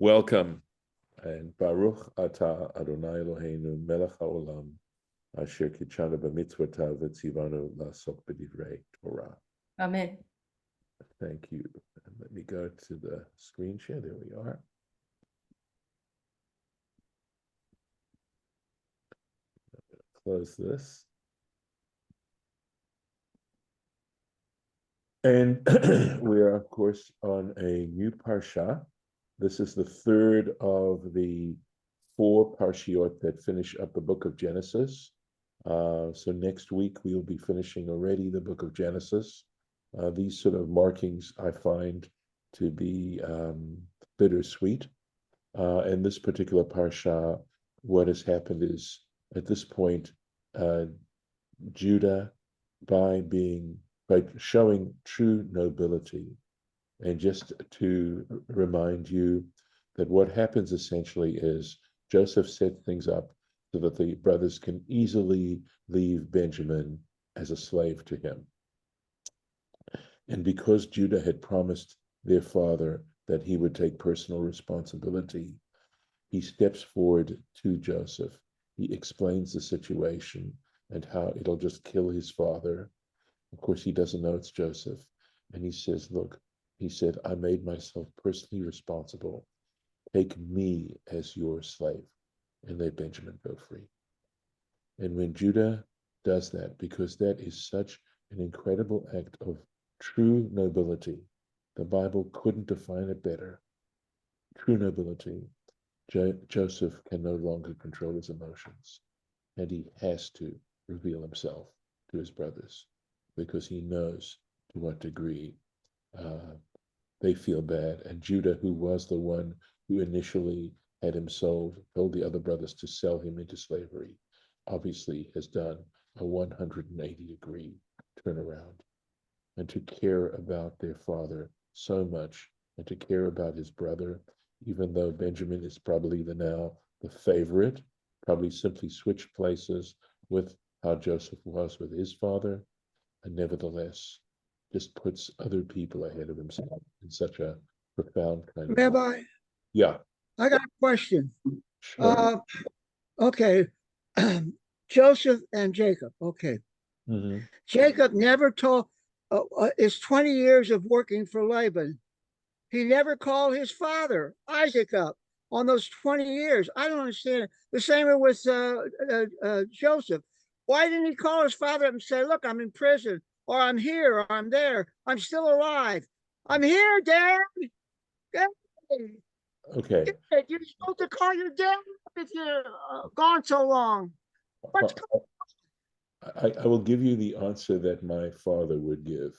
Welcome, and Baruch Ata Adonai Eloheinu Melech HaOlam Asher Kitshanu b'mitzvotav v'tzivanu la'asok b'divrei Torah. Amen. Thank you. And let me go to the screen share. There we are. Close this. And we are, of course, on a new Parsha. This is the third of the 4 Parshiot that finish up the book of Genesis. So next week we'll be finishing already the book of Genesis. These sort of markings I find to be bittersweet. In this particular Parsha, what has happened is, at this point, Judah, by showing true nobility, and just to remind you that what happens essentially is Joseph set things up so that the brothers can easily leave Benjamin as a slave to him. And because Judah had promised their father that he would take personal responsibility, he steps forward to Joseph. He explains the situation and how it'll just kill his father. Of course, he doesn't know it's Joseph. And he says, look, he said, I made myself personally responsible. Take me as your slave, and let Benjamin go free. And when Judah does that, because that is such an incredible act of true nobility, the Bible couldn't define it better. True nobility. Joseph can no longer control his emotions, and he has to reveal himself to his brothers, because he knows to what degree they feel bad. And Judah, who was the one who initially had him sold, told the other brothers to sell him into slavery, obviously has done a 180-degree turnaround. And to care about their father so much, and to care about his brother, even though Benjamin is probably now the favorite, probably simply switched places with how Joseph was with his father, and nevertheless just puts other people ahead of himself in such a profound kind of way. Rabbi, Yeah, I got a question. sure. Okay. Joseph and Jacob. Okay. Mhm. Jacob never told, it's 20 years of working for Laban. He never called his father, Isaac, up on those 20 years. I don't understand it. The same with Joseph. Why didn't he call his father up and say, look, I'm in prison, or I'm here, or I'm there. I'm still alive. I'm here, Dad. Okay. You're supposed to call your dad if you're gone so long. What's I will give you the answer that my father would give,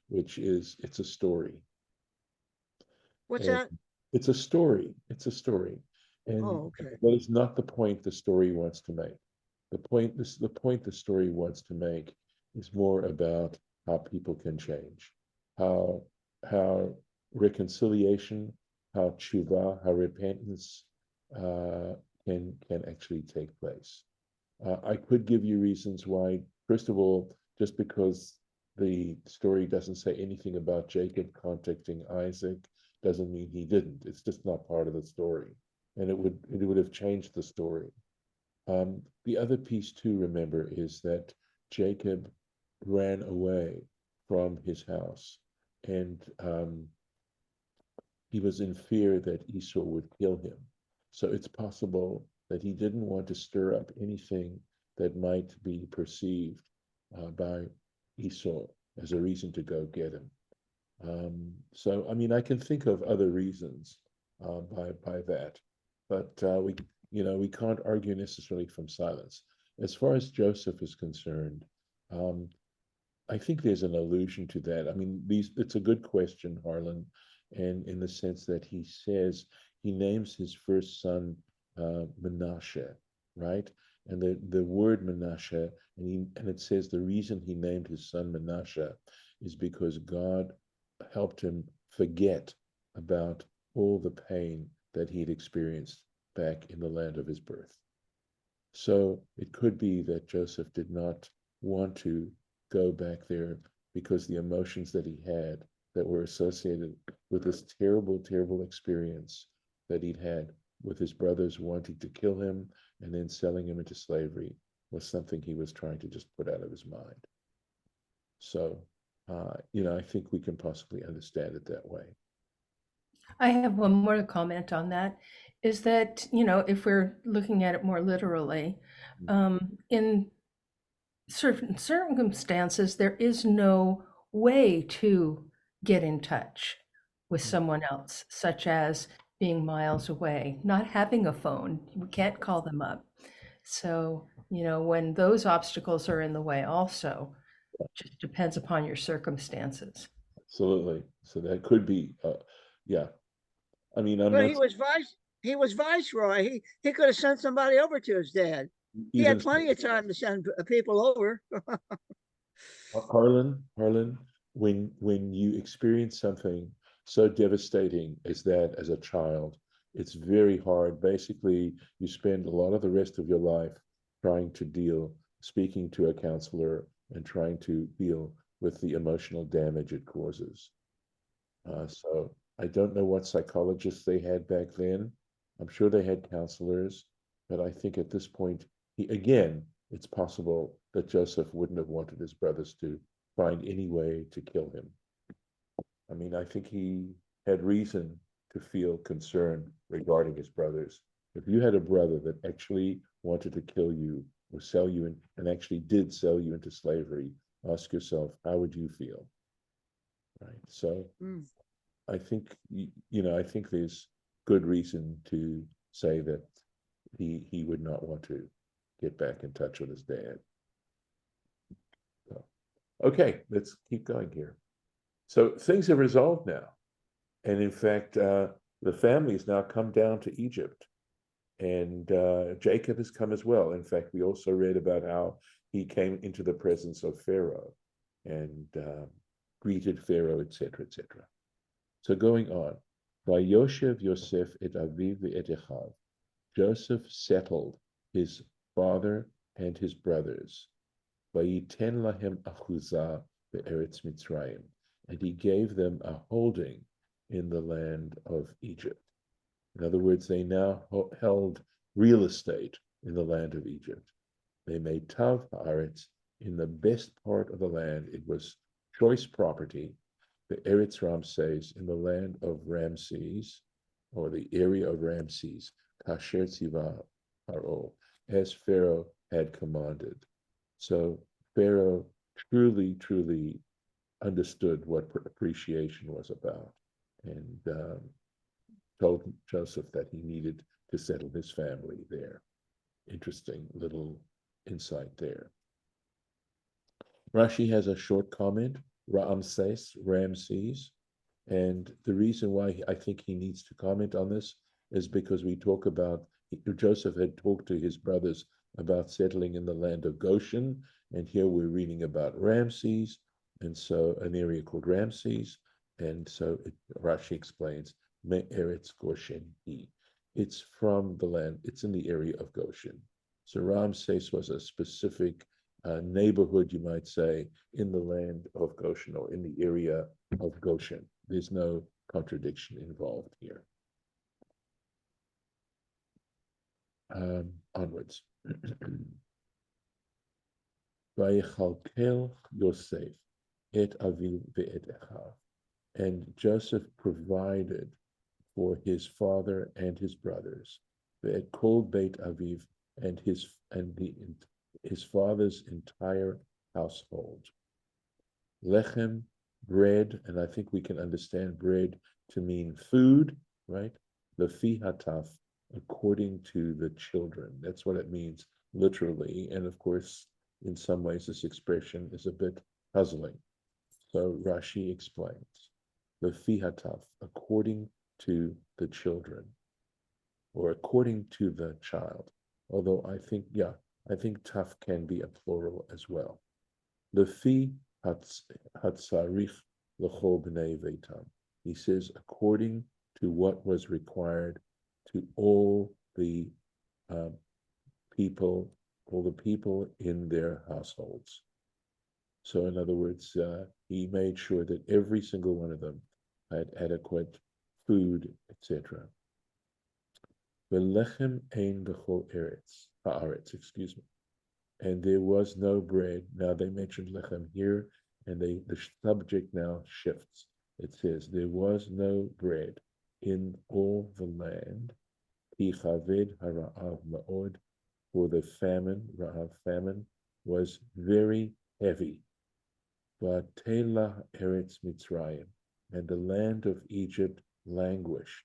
which is it's a story. What's And that? it's a story. It's a story. And Oh, okay. that is not the point the story wants to make. The point the story wants to make is more about how people can change, how reconciliation, how tshuva, how repentance can actually take place. I could give you reasons why. First of all, just because the story doesn't say anything about Jacob contacting Isaac doesn't mean he didn't. It's just not part of the story, and it would have changed the story. The other piece to remember is that Jacob ran away from his house, and he was in fear that Esau would kill him. So it's possible that he didn't want to stir up anything that might be perceived by Esau as a reason to go get him. So, I mean, I can think of other reasons by that, but we can't argue necessarily from silence. As far as Joseph is concerned, I think there's an allusion to that. I mean, it's a good question, Harlan, and in the sense that he says he names his first son Menashe, right? And the word Menashe, and it says the reason he named his son Menashe is because God helped him forget about all the pain that he'd experienced back in the land of his birth. So it could be that Joseph did not want to go back there because the emotions that he had that were associated with this terrible, terrible experience that he'd had with his brothers wanting to kill him and then selling him into slavery was something he was trying to just put out of his mind. So, I think we can possibly understand it that way. I have one more comment on that, is that, if we're looking at it more literally, in certain circumstances, there is no way to get in touch with someone else, such as being miles away, not having a phone. We can't call them up. So, when those obstacles are in the way also, just depends upon your circumstances. Absolutely. So that could be, yeah. I mean, I'm But not he was viceroy. He could have sent somebody over to his dad. He even had plenty of time to send people over. Harlan, when you experience something so devastating as that as a child, it's very hard. Basically, you spend a lot of the rest of your life trying to speaking to a counselor and trying to deal with the emotional damage it causes. So I don't know what psychologists they had back then. I'm sure they had counselors, but I think at this point, it's possible that Joseph wouldn't have wanted his brothers to find any way to kill him. I mean, I think he had reason to feel concern regarding his brothers. If you had a brother that actually wanted to kill you or sell you and actually did sell you into slavery, ask yourself, how would you feel? Right. So Mm. I think I think there's good reason to say that he would not want to get back in touch with his dad. So, okay, let's keep going here. So things have resolved now, and in fact, the family has now come down to Egypt, and Jacob has come as well. In fact, we also read about how he came into the presence of Pharaoh and greeted Pharaoh, etc., etc. So going on, Vayoshev Yosef et Aviv et Echav. Joseph settled his father and his brothers. Vayiten lahem achuzah be'eretz Mitzrayim, and he gave them a holding in the land of Egypt. In other words, they now held real estate in the land of Egypt. They made tav haaretz in the best part of the land. It was choice property, the Eretz Ramses, in the land of Ramses, or the area of Ramses, Kasher Tziva Paro, as Pharaoh had commanded. So Pharaoh truly, truly understood what appreciation was about, and told Joseph that he needed to settle his family there. Interesting little insight there. Rashi has a short comment, Ramses, and the reason why I think he needs to comment on this is because we talk about Joseph had talked to his brothers about settling in the land of Goshen, and here we're reading about Ramses, and so an area called Ramses, and so Rashi explains Me Eretz Goshen He. It's from the land, it's in the area of Goshen. So Ramses was a specific neighborhood, you might say, in the land of Goshen or in the area of Goshen. There's no contradiction involved here. Onwards. Vayichalkel Yosef et aviv ve'et echav. And Joseph provided for his father and his brothers, ve'et kol beit aviv, and his father's entire household. Lechem, bread, and I think we can understand bread to mean food, right? Lefi hataf, according to the children. That's what it means literally. And of course, in some ways, this expression is a bit puzzling. So Rashi explains, Lefi hataf, according to the children, or according to the child. Although I think taf can be a plural as well. Lefi hatzarich l'chol b'nei veitam. He says, according to what was required to all the people in their households. So in other words, he made sure that every single one of them had adequate food, etc. Velechem ein b'chol eretz, haaretz, excuse me. And there was no bread. Now they mentioned lechem here, and the subject now shifts. It says, there was no bread in all the land. Ki chaved hara'av ma'od, for the famine, ra'av famine, was very heavy. Va'tela eretz Mitzrayim, and the land of Egypt languished.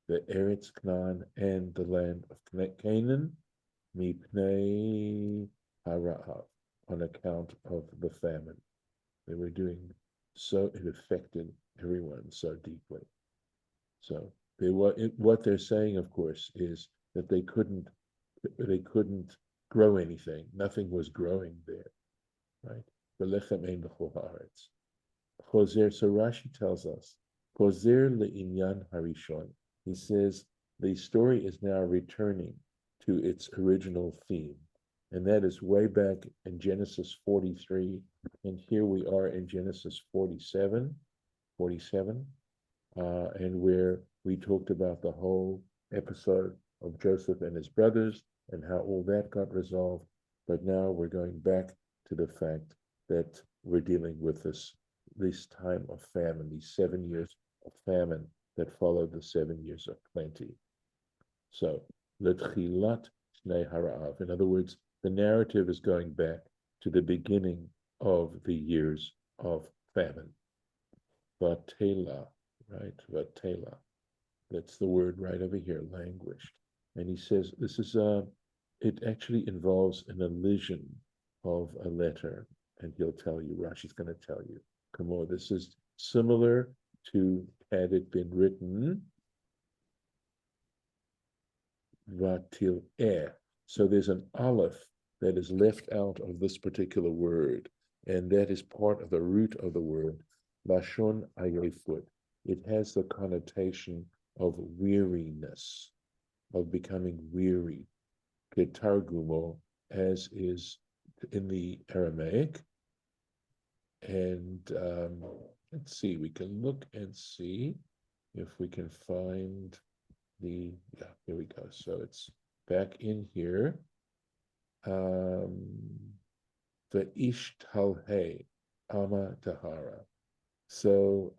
The Eretz Canaan and the land of Canaan, mipnei hara'av, on account of the famine. They were doing so, it affected everyone so deeply. So what they're saying, of course, is that they couldn't grow anything. Nothing was growing there, right? Choser, so Rashi tells us, Choser le'inyan harishon. He says the story is now returning to its original theme, and that is way back in Genesis 43, and here we are in Genesis 47, and where we talked about the whole episode of Joseph and his brothers and how all that got resolved. But now we're going back to the fact that we're dealing with this time of famine, these 7 years of famine that followed the 7 years of plenty. So, l'tchilat shnei hara'av. In other words, the narrative is going back to the beginning of the years of famine. Vatela, right? Vatela. That's the word right over here, languished. And he says this is it actually involves an elision of a letter. And he'll tell you, Rashi's going to tell you, come on, this is similar to had it been written, vatil So there's an aleph that is left out of this particular word, and that is part of the root of the word, lashon ayefut. It has the connotation of weariness, of becoming weary, ketargumo, as is in the Aramaic. And let's see, we can look and see if we can find here we go. So it's back in here. The ishtalhe ama tahara. So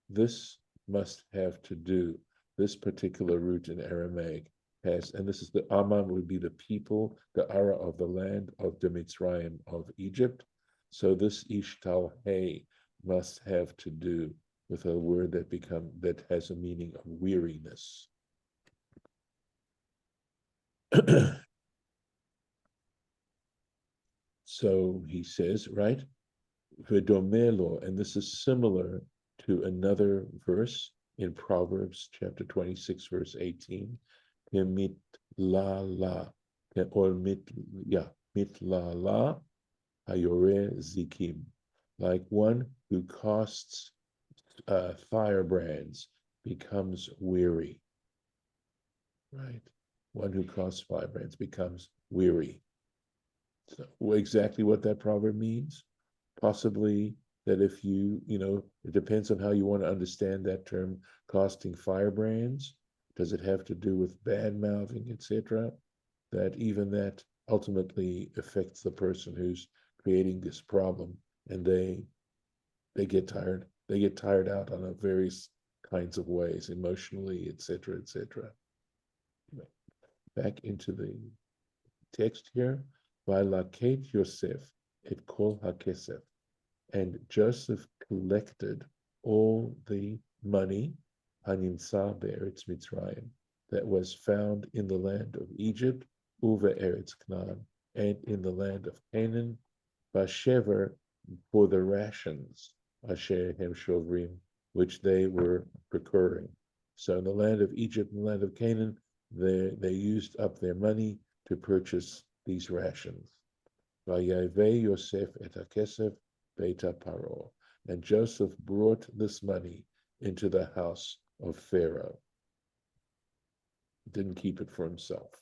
this must have to do, this particular root in Aramaic has, and this is the Amam would be the people, the Ara of the land of the Mitzrayim of Egypt. So this ishtalhe must have to do with a word that has a meaning of weariness. So he says, right? V'domelo, and this is similar to another verse in Proverbs chapter 26, verse 18. Mitlala, or mitlala hayore zikim, like one who casts firebrands becomes weary, right? One who casts firebrands becomes weary. So exactly what that proverb means? Possibly that if it depends on how you want to understand that term, casting firebrands. Does it have to do with bad mouthing, etc.? That even that ultimately affects the person who's creating this problem, and they get tired. They get tired out on various kinds of ways, emotionally, etc., etc. Back into the text here. Vaylaket Yosef et kol hakesef, and Joseph collected all the money, hanimsa be'eretz Mitzrayim, that was found in the land of Egypt, uve eretz Canaan, and in the land of Canaan, bashever, for the rations, asher hem shovrim, which they were procuring. So in the land of Egypt and the land of Canaan, they used up their money to purchase these rations. Vayaveh Yosef et hakesef beita paro, and Joseph brought this money into the house of Pharaoh. Didn't keep it for himself.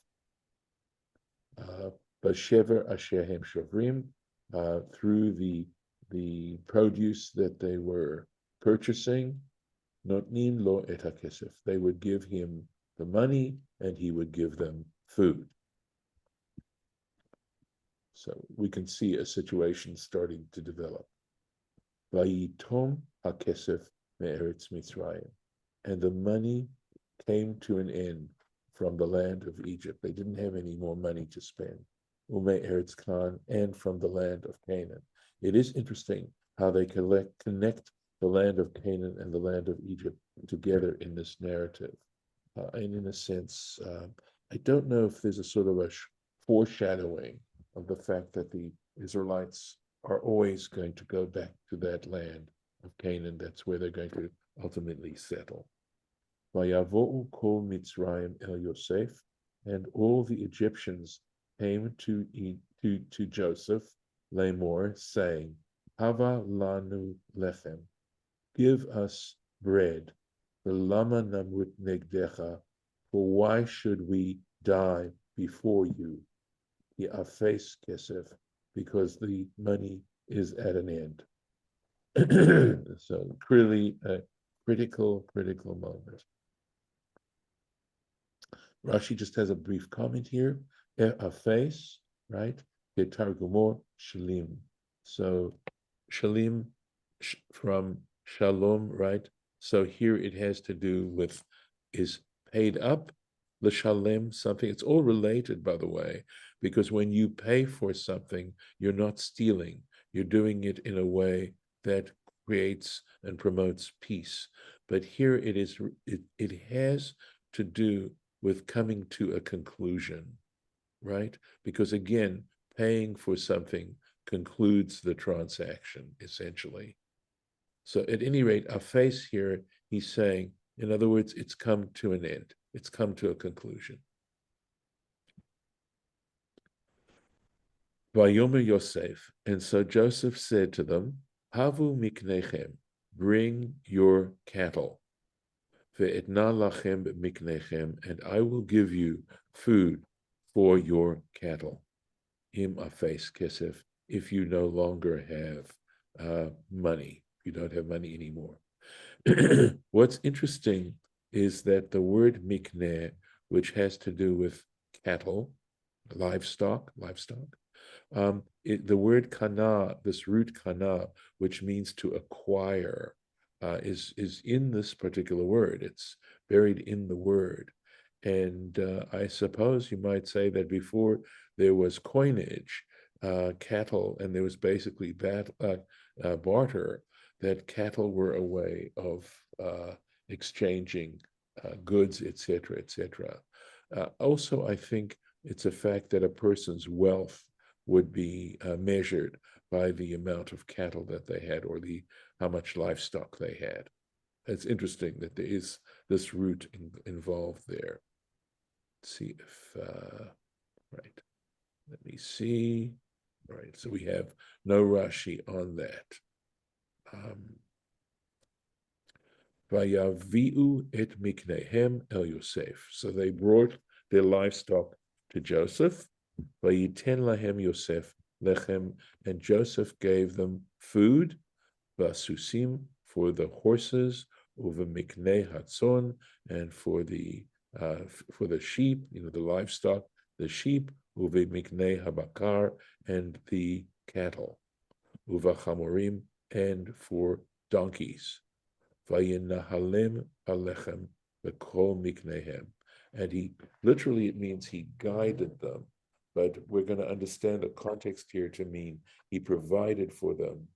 Bashever asher hem shovrim, through the produce that they were purchasing, notnin lo et hakesef, they would give him the money and he would give them food. So we can see a situation starting to develop. Vayitom hakesef me'eretz Mitzrayim. And the money came to an end from the land of Egypt. They didn't have any more money to spend. Ume'eretz Canaan, and from the land of Canaan. It is interesting how they connect the land of Canaan and the land of Egypt together in this narrative. And in a sense, I don't know if there's a sort of a foreshadowing of the fact that the Israelites are always going to go back to that land of Canaan. That's where they're going to ultimately settle. Vayavo'u kol Mitzrayim el Yosef, and all the Egyptians came to Joseph, Lamor, saying, Hava lanu lechem, give us bread. V'lama namut negdecha, for why should we die before you? Ya'afes kesef, because the money is at an end. So clearly a critical moment. Rashi just has a brief comment here. Ya'afes, right? Targumor shalim. So shalim from shalom, right? So here it has to do with is paid up, l'shalem, something. It's all related, by the way, because when you pay for something, you're not stealing. You're doing it in a way that creates and promotes peace. But here it has to do with coming to a conclusion, right? Because again, paying for something concludes the transaction, essentially. So at any rate, Afes here, he's saying, in other words, it's come to an end. It's come to a conclusion. Vayomer Yosef, and so Joseph said to them, Havu miknechem, bring your cattle. Ve'etna lachem miknechem, and I will give you food for your cattle. Im Afes kesef, if you no longer have money. You don't have money anymore. What's interesting is that the word mikneh, which has to do with cattle, livestock, the word kana, this root kana, which means to acquire, is in this particular word. It's buried in the word. And I suppose you might say that before there was coinage, cattle, and there was basically barter, that cattle were a way of exchanging goods, etc., etc. Also, I think it's a fact that a person's wealth would be measured by the amount of cattle that they had, or how much livestock they had. It's interesting that there is this root involved there. Let's see if, right, let me see. All right, so we have no Rashi on that. Vayaviu et miknehem el Yosef. So they brought their livestock to Joseph. Vayiten lahem Yosef lechem, and Joseph gave them food. Vasusim, for the horses, uva mikneh hatzon, and for the sheep, the livestock, the sheep, uva mikneh habakar, and the cattle, uva chamorim, and for donkeys. Vayinahalem alechem v'kol miknehem. And it means he guided them, but we're going to understand the context here to mean he provided for them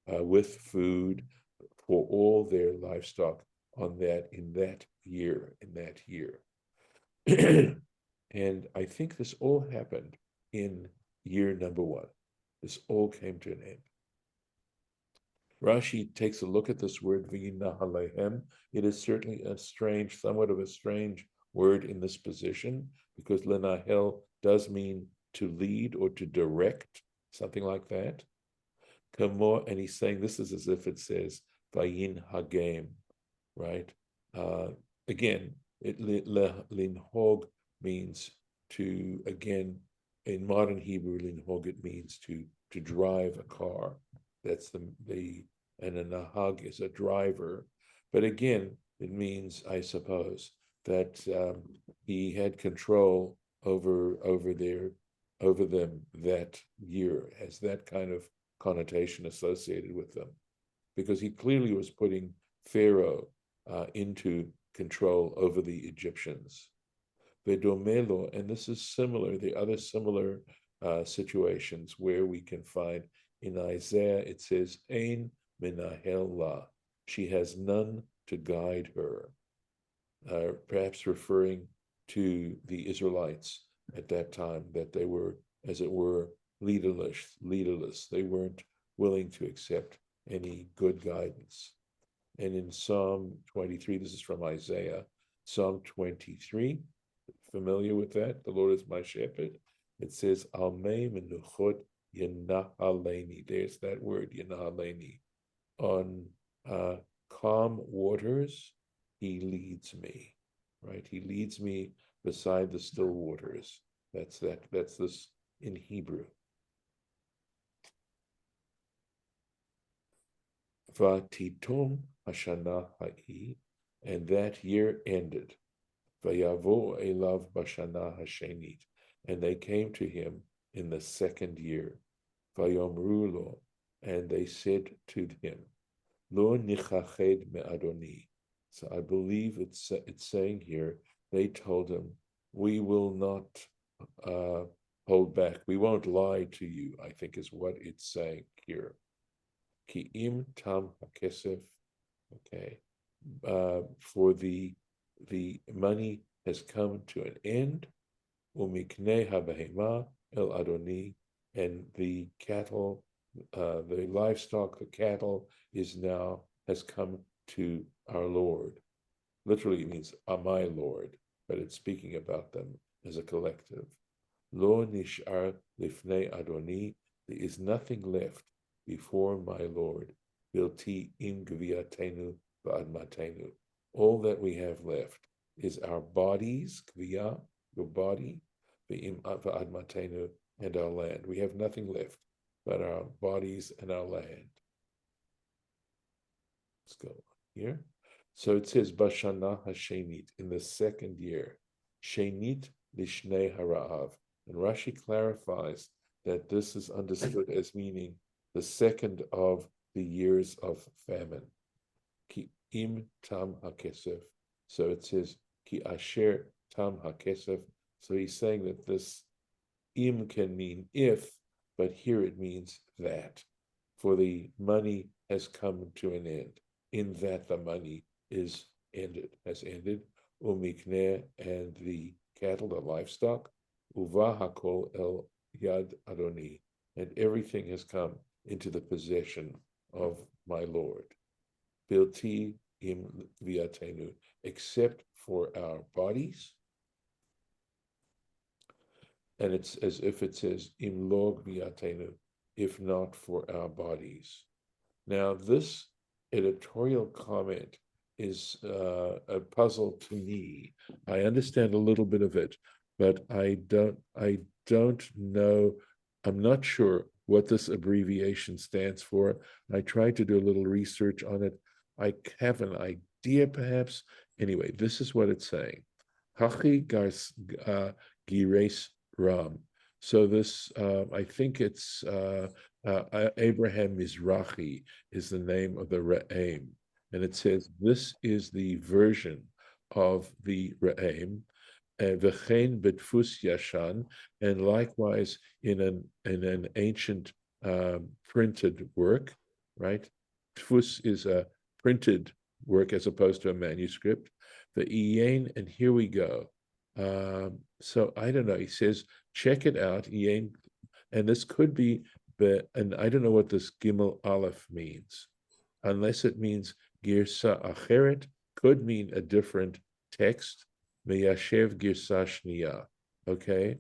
with food for all their livestock in that year. And I think this all happened in year number 1. This all came to an end. Rashi takes a look at this word v'yinahalehem. It is certainly somewhat of a strange word in this position, because lenahel does mean to lead or to direct, something like that. And he's saying this is as if it says vayin hagem, right? Again, linhog means to, again, in modern Hebrew, linhog, it means to drive a car. That's and a nahag is a driver. But again, it means, I suppose, that he had control over them that year, has that kind of connotation associated with them, because he clearly was putting Pharaoh into control over the Egyptians. Vedomelo, and this is similar, the other similar situations where we can find in Isaiah, it says, Ein menahel la, she has none to guide her, perhaps referring to the Israelites at that time, that they were, as it were, leaderless. They weren't willing to accept any good guidance. And in Psalm 23, this is from Isaiah, Psalm 23, familiar with that? The Lord is my shepherd. It says, Al mei menuchot yenahaleni. There's that word, yenahaleni. On calm waters, he leads me, right? He leads me beside the still waters. That's this in Hebrew. Vatitum hashana ha'i, and that year ended. Vayavo elav bashana hashenit, and they came to him in the second year. Vayomru lo, and they said to him, Lo nichached me'adoni. So I believe it's saying here, they told him, we will not hold back. We won't lie to you, I think is what it's saying here. Ki im tam hakesef, okay, for the money has come to an end. Umikne habehema el adoni, and the cattle, the livestock, the cattle has come to our Lord. Literally, it means my Lord, but it's speaking about them as a collective. Lo nishar lifnei adoni, there is nothing left before my Lord. Bilti im gviatenu va'admatenu. All that we have left is our bodies, gvia, your body, va'admatenu, and our land. We have nothing left but our bodies and our land. Let's go here. So it says, Bashana Hashenit, in the second year, Shenit Lishnei Harav. And Rashi clarifies that this is understood as meaning the second of the years of famine. Ki im tam hakesef. So it says, Ki asher tam hakesef. So he's saying that this im can mean if, but here it means that. For the money has come to an end. In that the money has ended. Umikneh, and the cattle, the livestock. Uva hakol el yad adoni, and everything has come into the possession of my Lord. Bilti im viatenu, except for our bodies. And it's as if it says im log viatenu, if not for our bodies. Now this editorial comment is a puzzle to me. I understand a little bit of it, but I don't know. I'm not sure what this abbreviation stands for. I tried to do a little research on it. I have an idea, perhaps. Anyway, this is what it's saying. Hachi gires ram. So this, I think it's Abraham Mizrahi is the name of the Re'em. And it says, this is the version of the Re'em, V'chein betfus yashan, and likewise in an ancient printed work, right? Tfus is a printed work as opposed to a manuscript. The Iyen, and here we go. So I don't know. He says, check it out, Iyen, and this could be, and I don't know what this Gimel Aleph means, unless it means Girsa Acheret, could mean a different text. Meyashev Girsa Shniya. Okay,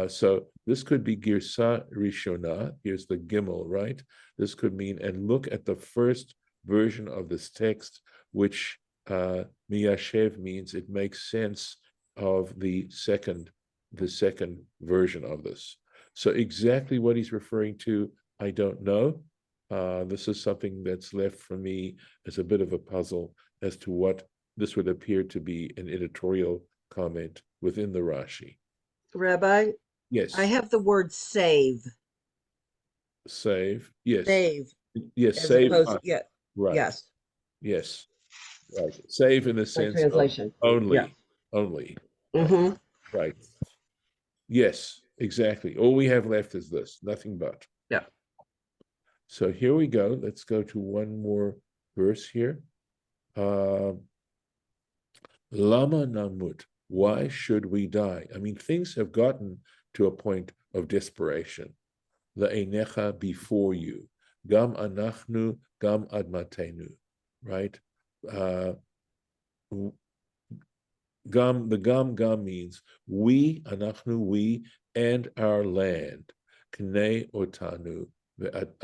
so this could be Girsa Rishona. Here's the Gimel, right? This could mean, and look at the first version of this text, which Meyashev means it makes sense of the second version of this. So exactly what he's referring to, I don't know. This is something that's left for me as a bit of a puzzle as to what this would appear to be an editorial comment within the Rashi. Rabbi, Yes. I have the word save. Save. Yes. Save. Yes. As Save. opposed, yeah. Right. Yes. Yes. Right. Save in the My sense translation. of only. Yeah. Only. Mm-hmm. Right. Yes. Exactly. All we have left is this. Nothing but. Yeah. So here we go. Let's go to one more verse here. Lama namut. Why should we die? I mean, things have gotten to a point of desperation. La'einecha, before you. Gam anachnu, gam admatenu. Right? Gam, the gam means we, anachnu, we, and our land. K'nei otanu.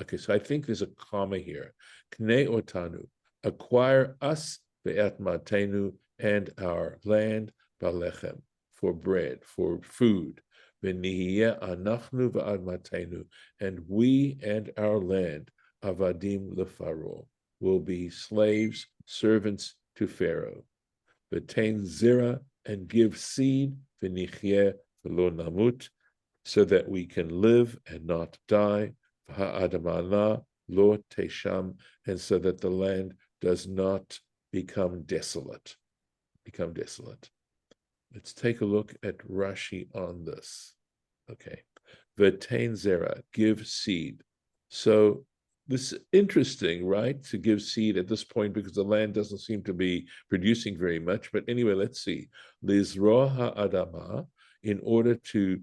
Okay, so I think there's a comma here. K'nei otanu. Acquire us, ve'atmatenu, and our land, balechem, for bread, for food. V'nihiyeh anachnu ve'admatenu, and we and our land, avadim lefaro, will be slaves, servants to Pharaoh. V'tein zera, and give seed, v'nichyeh v'lo namut, so that we can live and not die. V'ha'adamah lo tesham, and so that the land does not become desolate. Let's take a look at Rashi on this. Okay. V'tein zera, give seed. So this is interesting, right? To give seed at this point because the land doesn't seem to be producing very much. But anyway, let's see. Lizro ha'adama, in order to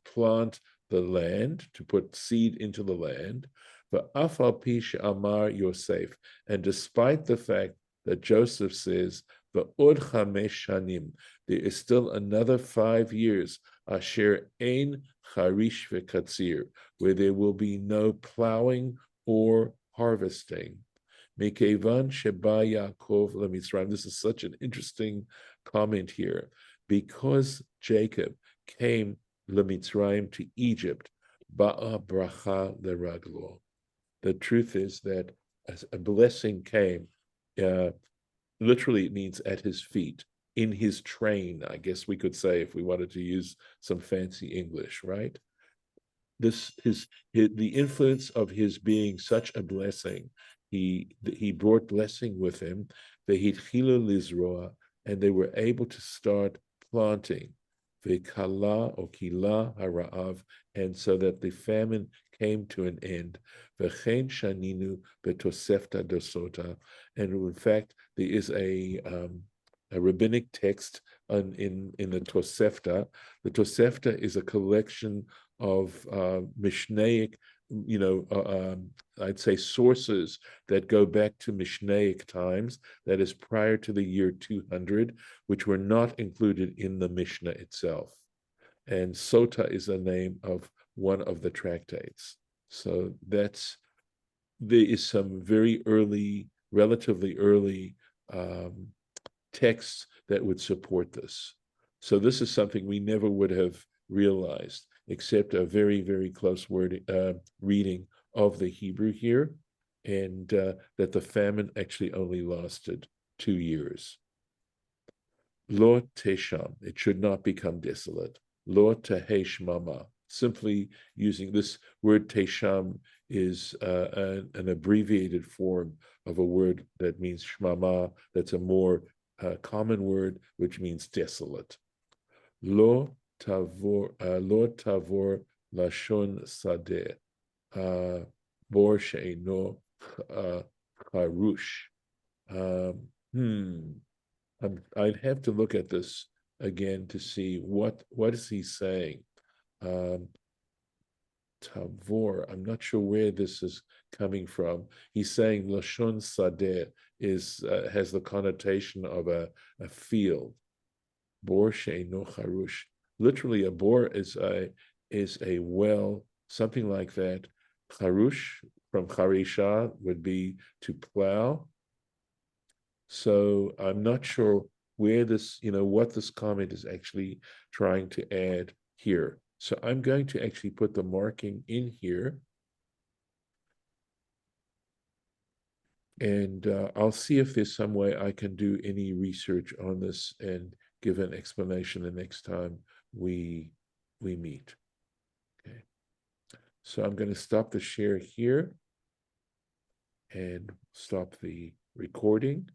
plant the land, to put seed into the land. V'afal pi she'amar Yosef, and despite the fact that Joseph says, V'od chamesh shanim, there is still another 5 years, asher ein charish v'katzir, where there will be no plowing or harvesting. Mekevan sheba Yaakov leMitzrayim. This is such an interesting comment here. Because Jacob came leMitzrayim to Egypt, ba'a bracha leraglo. The truth is that as a blessing came, literally it means at his feet, in his train, I guess we could say, if we wanted to use some fancy English, right? The influence of his being such a blessing, he brought blessing with him, v'hitchilu lizroa, and they were able to start planting, v'kala or kila hara'av, and so that the famine came to an end, v'chein shaninu betosefta dosota, and in fact there is a rabbinic text in the Tosefta. The Tosefta is a collection of Mishnaic, I'd say sources that go back to Mishnaic times, that is prior to the year 200, which were not included in the Mishnah itself. And Sota is the name of one of the tractates. So there is some very early, relatively early texts that would support this. So this is something we never would have realized, except a very, very close reading of the Hebrew here, and that the famine actually only lasted 2 years. Lo tesham, it should not become desolate. Lo tehesh mama, simply using this word tesham is an abbreviated form of a word that means shmama, that's a more common word, which means desolate. Lo tavor lashon sadeh, bor she'eno charush. I'd have to look at this again to see what is he saying. Tavor, I'm not sure where this is coming from. He's saying lashon sadeh has the connotation of a field. Bor she'eno charush. Literally, a bor is a well, something like that. Charush from charisha would be to plow. So I'm not sure where this, what this comment is actually trying to add here. So I'm going to actually put the marking in here. And I'll see if there's some way I can do any research on this and give an explanation the next time we meet. Okay. So I'm going to stop the share here and stop the recording.